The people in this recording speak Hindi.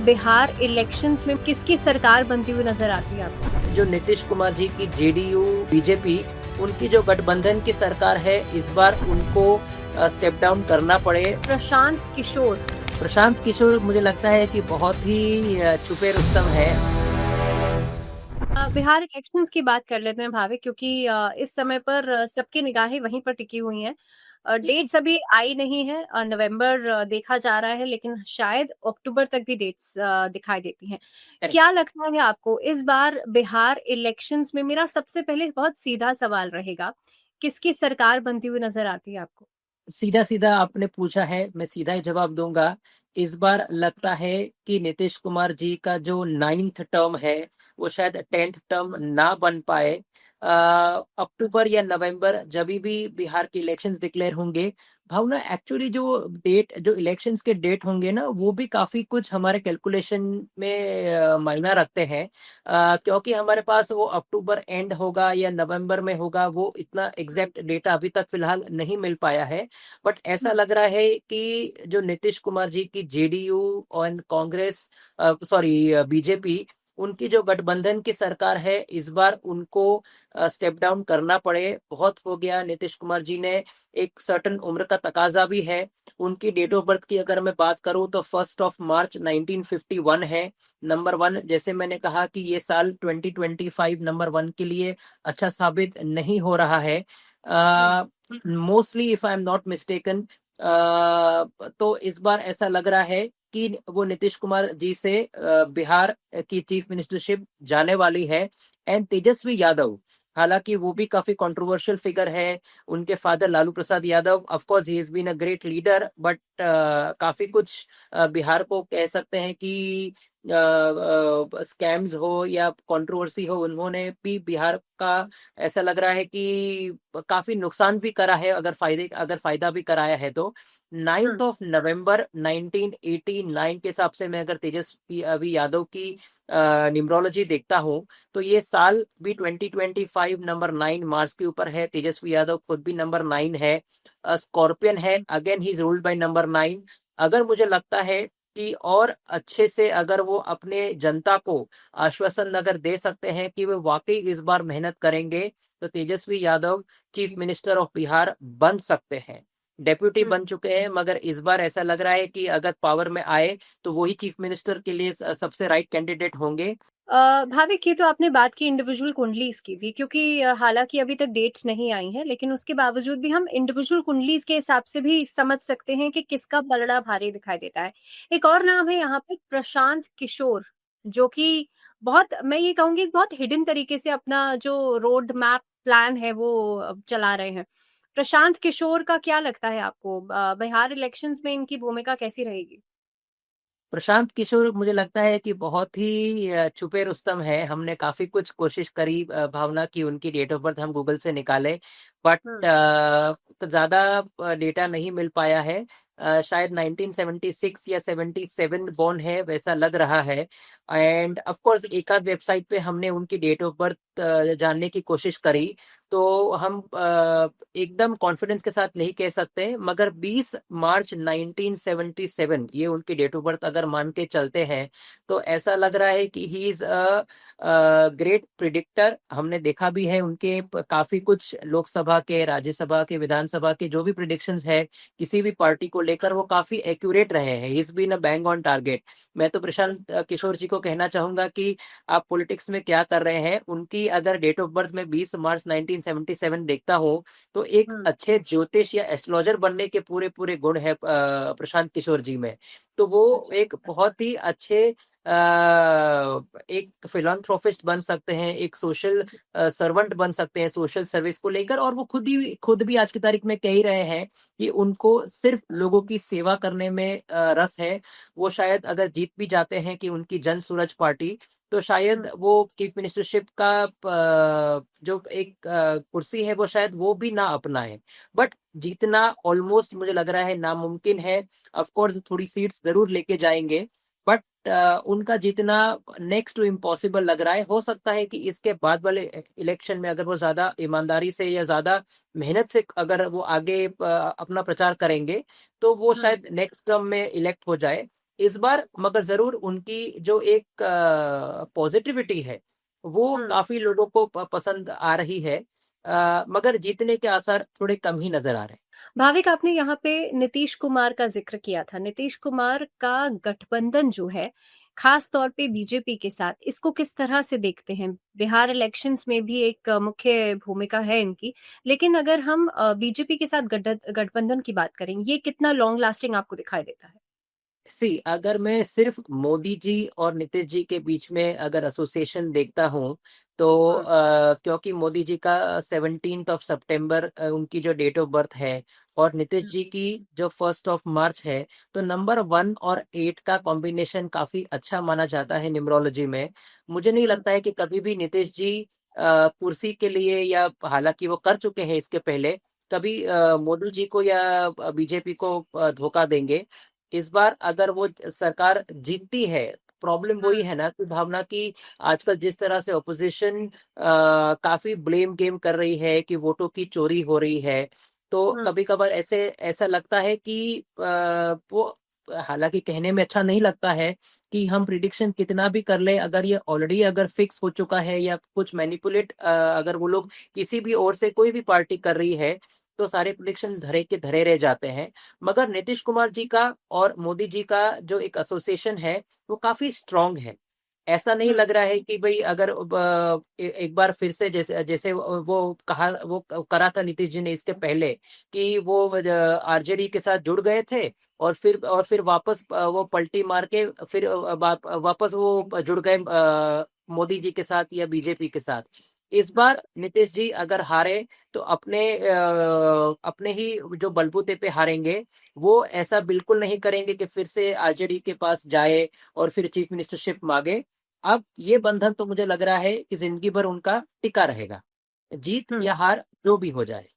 बिहार इलेक्शंस में किसकी सरकार बनती हुई नजर आती है आपको? जो नीतीश कुमार जी की जेडीयू बीजेपी उनकी जो गठबंधन की सरकार है, इस बार उनको स्टेप डाउन करना पड़े। प्रशांत किशोर। प्रशांत किशोर मुझे लगता है कि बहुत ही छुपे रुस्तम है। बिहार इलेक्शंस की बात कर लेते हैं भावे, क्योंकि इस समय पर सबकी निगाहें वहीं पर टिकी हुई हैं। डेट्स अभी आई नहीं है। नवंबर देखा जा रहा है, लेकिन शायद अक्टूबर तक भी डेट्स दिखाई देती हैं। क्या लगता है आपको इस बार बिहार इलेक्शंस में? मेरा सबसे पहले बहुत सीधा सवाल रहेगा, किसकी सरकार बनती हुई नजर आती है आपको? सीधा सीधा आपने पूछा है, मैं सीधा ही जवाब दूंगा। इस बार लगता है कि नीतीश कुमार जी का जो 9th टर्म है, वो शायद 10th टर्म ना बन पाए। अक्टूबर या नवंबर जब भी बिहार के इलेक्शंस डिक्लेयर होंगे, भावना एक्चुअली जो इलेक्शंस के डेट होंगे ना, वो भी काफी कुछ हमारे कैलकुलेशन में मायना रखते हैं। क्योंकि हमारे पास वो अक्टूबर एंड होगा या नवंबर में होगा, वो इतना एग्जैक्ट डेटा अभी तक फिलहाल नहीं मिल पाया है। बट ऐसा लग रहा है कि जो नीतीश कुमार जी की जेडीयू और कांग्रेस, सॉरी बीजेपी, उनकी जो गठबंधन की सरकार है, इस बार उनको स्टेप डाउन करना पड़े। बहुत हो गया, नीतीश कुमार जी ने एक सर्टन उम्र का तकाजा भी है। उनकी डेट ऑफ बर्थ की अगर मैं बात करूं तो 1 मार्च 1951 है। नंबर 1, जैसे मैंने कहा कि ये साल 2025 नंबर 1 के लिए अच्छा साबित नहीं हो रहा है। Mostly if I am not mistaken, तो इस बार ऐसा लग रहा है कि वो नीतीश कुमार जी से बिहार की चीफ मिनिस्टरशिप जाने वाली है। एंड तेजस्वी यादव, हालांकि वो भी काफी कंट्रोवर्शियल फिगर है। उनके father Lalu Prasad Yadav, of course he has been a great leader, but काफी कुछ बिहार को कह सकते हैं कि स्कैम्स हो या कंट्रोवर्सी हो, उन्होंने भी बिहार का ऐसा लग रहा है कि काफी नुकसान भी करा है, अगर फायदा भी कराया है तो। 9 नवंबर 1989 के हिसाब से मैं अगर तेजस्वी अभी यादव की न्यूमरोलॉजी देखता हूँ, तो ये साल भी 2025 नंबर 9 मार्च के ऊपर है। तेजस्वी यादव खुद भी नंबर 9 है, स्कॉर्पियन है। Again he is ruled by number 9। अगर मुझे लगता है कि और अच्छे से अगर वो अपने जनता को आश्वासन अगर दे सकते हैं कि वो वाकई इस बार मेहनत करेंगे, तो Tejashwi Yadav chief minister of Bihar बन सकते हैं। डेप्यूटी बन चुके हैं, मगर इस बार ऐसा लग रहा है कि अगर पावर में आए तो वही चीफ मिनिस्टर के लिए सबसे राइट कैंडिडेट होंगे। भाविक, ये तो आपने बात की इंडिविजुअल कुंडलीज की भी, क्योंकि हालांकि अभी तक डेट्स नहीं आई हैं, लेकिन उसके बावजूद भी हम इंडिविजुअल कुंडलीज के हिसाब से भी समझ सकते हैं कि किसका पलड़ा भारी दिखाई देता है। एक और नाम है यहाँ पे, प्रशांत किशोर, जो कि बहुत, मैं ये कहूंगी, बहुत हिडन तरीके से अपना जो रोड मैप प्लान है वो चला रहे हैं। प्रशांत किशोर का क्या लगता है आपको? बिहार इलेक्शंस में इनकी भूमिका कैसी रहेगी? प्रशांत किशोर मुझे लगता है कि बहुत ही छुपे रुस्तम है। हमने काफी कुछ कोशिश करी, भावना की उनकी डेट ऑफ बर्थ हम गूगल से निकाले, बट हम्म। ज्यादा डेटा नहीं मिल पाया है। शायद 1976 या 77 बॉर्न है, वैसा लग रहा है। एंड ऑफ कोर्स एक आध वेबसाइट पे हमने उनकी डेट ऑफ बर्थ जानने की कोशिश करी, तो हम एकदम कॉन्फिडेंस के साथ नहीं कह सकते, मगर 20 मार्च 1977 ये उनकी डेट ऑफ बर्थ अगर मान के चलते हैं, तो ऐसा लग रहा है कि he is a great predictor. हमने देखा भी है उनके काफी कुछ लोकसभा के, राज्यसभा के, विधानसभा के जो भी प्रिडिक्शंस है किसी भी पार्टी को लेकर, वो काफी एक्यूरेट रहे हैं। Is been a bang on target. मैं तो प्रशांत किशोर जी को कहना चाहूंगा कि आप पॉलिटिक्स में क्या कर रहे हैं। उनकी अगर डेट ऑफ बर्थ में 20 मार्च 1977 देखता हूँ, तो एक हम्म। अच्छे ज्योतिष या एस्ट्रोलॉजर बनने के पूरे पूरे गुण है प्रशांत किशोर जी में। तो वो अच्छा। एक बहुत ही अच्छे एक फिलैंथ्रोपिस्ट बन सकते हैं, एक सोशल सर्वेंट बन सकते हैं सोशल सर्विस को लेकर। और वो खुद भी आज की तारीख में कह ही रहे हैं कि उनको सिर्फ लोगों की सेवा करने में रस है। वो शायद अगर जीत भी जाते हैं कि उनकी जन सूरज पार्टी, तो शायद वो चीफ मिनिस्टरशिप का जो एक कुर्सी है, वो शायद वो भी ना अपनाए। बट जीतना ऑलमोस्ट मुझे लग रहा है नामुमकिन है। ऑफ कोर्स थोड़ी सीट्स जरूर लेके जाएंगे, बट उनका जीतना नेक्स्ट टू इम्पॉसिबल लग रहा है। हो सकता है कि इसके बाद वाले इलेक्शन में अगर वो ज्यादा ईमानदारी से या ज्यादा मेहनत से अगर वो आगे अपना प्रचार करेंगे, तो वो हम्म। शायद नेक्स्ट टर्म में इलेक्ट हो जाए। इस बार मगर जरूर उनकी जो एक पॉजिटिविटी है वो हुँ। काफी लोगों को पसंद आ रही है। मगर जीतने के आसार थोड़े कम ही नजर आ रहे हैं। भाविक, आपने यहाँ पे नीतीश कुमार का ज़िक्र किया था। नीतीश कुमार का गठबंधन जो है, ख़ास तौर पे बीजेपी के साथ, इसको किस तरह से देखते हैं? बिहार इलेक्शंस में भी एक मुख्य भूमिका है इनकी, लेकिन अगर हम बीजेपी के साथ गठबंधन की बात करें, ये कितना लॉन्ग लास्टिंग आपको दिखाई देता है? सी अगर मैं सिर्फ मोदी जी और नीतीश जी के बीच में अगर एसोसिएशन देखता हूँ तो हुँ, क्योंकि मोदी जी का 17 सितंबर उनकी जो डेट ऑफ बर्थ है और नीतीश हुँ, जी की जो 1 मार्च है, तो नंबर 1 और 8 का कॉम्बिनेशन काफी अच्छा माना जाता है न्यूमरोलॉजी में। मुझे नहीं हुँ, लगता है कि कभी भी नीतीश जी कुर्सी के लिए, या हालांकि वो कर चुके हैं इसके पहले, कभी मोदी जी को या बीजेपी को धोखा देंगे। इस बार अगर वो सरकार जीतती है, प्रॉब्लम वही हुँ, है ना कि भावना की आजकल जिस तरह से ऑपोजिशन काफी ब्लेम गेम कर रही है कि वोटों की चोरी हो रही है, तो हुँ, कभी कभार ऐसे ऐसा लगता है कि वो, हालांकि कहने में अच्छा नहीं लगता है कि हम प्रिडिक्शन कितना भी कर ले, अगर ये ऑलरेडी अगर फिक्स हो चुका है या कुछ मैनिपुलेट अगर वो लोग किसी भी ओर से कोई भी पार्टी कर रही है, तो सारे प्रिडिक्शन धरे के धरे रह जाते हैं। मगर नीतीश कुमार जी का और मोदी जी का जो एक एसोसिएशन है वो काफी स्ट्रांग है। ऐसा नहीं हुँ, लग रहा है कि भाई अगर एक बार फिर से जैसे जैसे वो करा था नीतीश जी ने इसके पहले कि वो आरजेडी के साथ जुड़ गए थे और फिर वापस वो पलटी मार के फिर वापस वो जुड़ गए मोदी जी के साथ या बीजेपी के साथ। इस हुँ, बार नीतीश जी अगर हारे तो अपने ही जो बलबूते पे हारेंगे। वो ऐसा बिल्कुल नहीं करेंगे कि फिर से आरजेडी के पास जाए और फिर चीफ मिनिस्टरशिप मांगे। अब ये बंधन तो मुझे लग रहा है कि जिंदगी भर उनका टिका रहेगा, जीत हुँ। या हार जो भी हो जाए।